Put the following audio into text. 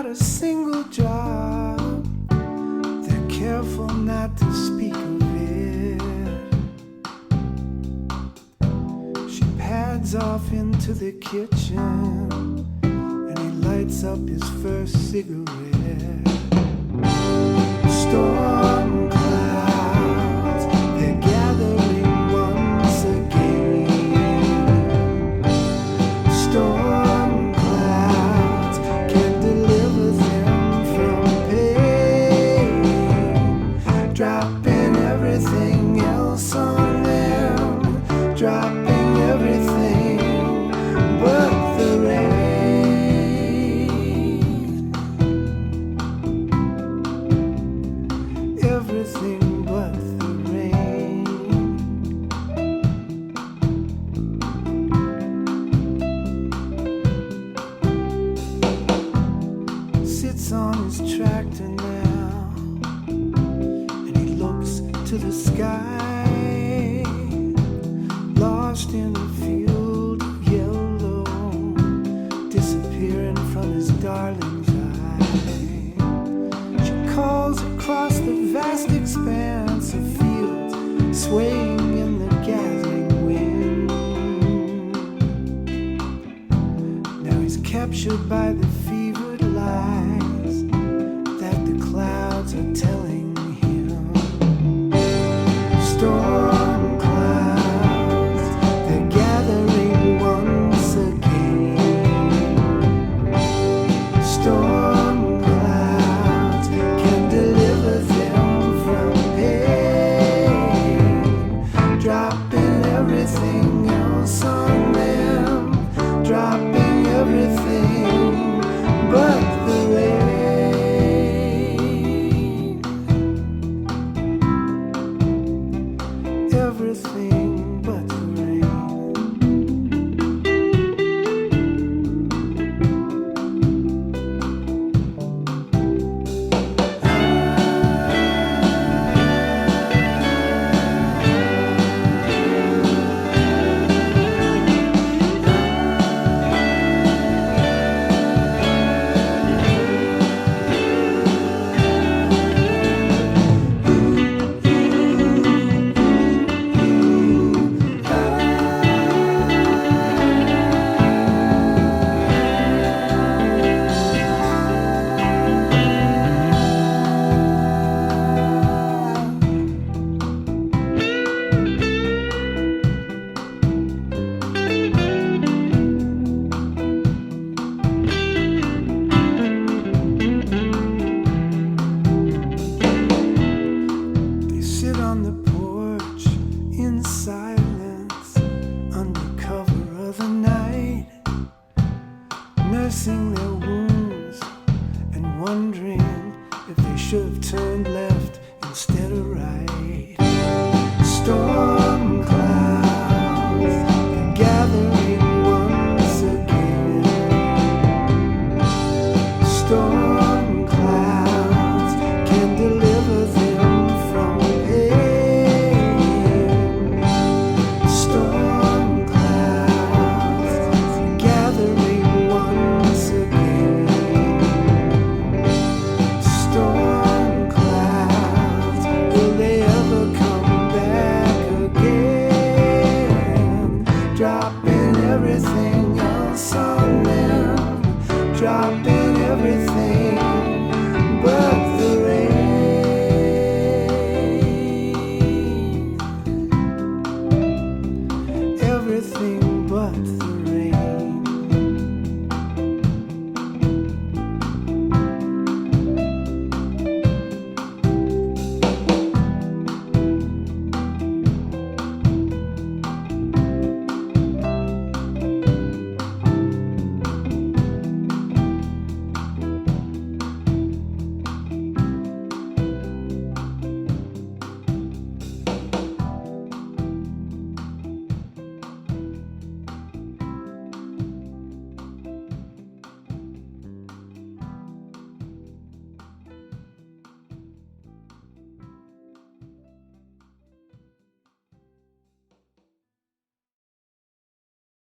a single drop. They're careful not to speak of it. She pads off into the kitchen, and he lights up his first cigarette. Storm clouds, they're gathering once again. Storm clouds can't deliver them from pain, dropping everything else on them, dropping everything but the rain. Everything but the rain. Sits on his tractor now, and he looks to the sky, lost in a field of yellow, disappearing from his darling's eye. She calls across the vast expanse of fields, swaying in the gathering wind. Now he's captured by the fevered lies that the clouds are telling him. Storm clouds, they're gathering once again. Storm clouds can deliver them from pain, dropping everything else on them, dropping everything but the rain. Everything but the rain. They sit on the porch in silence under cover of the night, nursing their wounds and wondering if they should have turned left instead of right. Storm clouds, they're gathering once again. Storm clouds can deliver them from pain. Storm clouds, they're gathering once again. Storm clouds, will they ever come back again? Dropping everything else on them, dropping everything but the rain. Everything but the rain.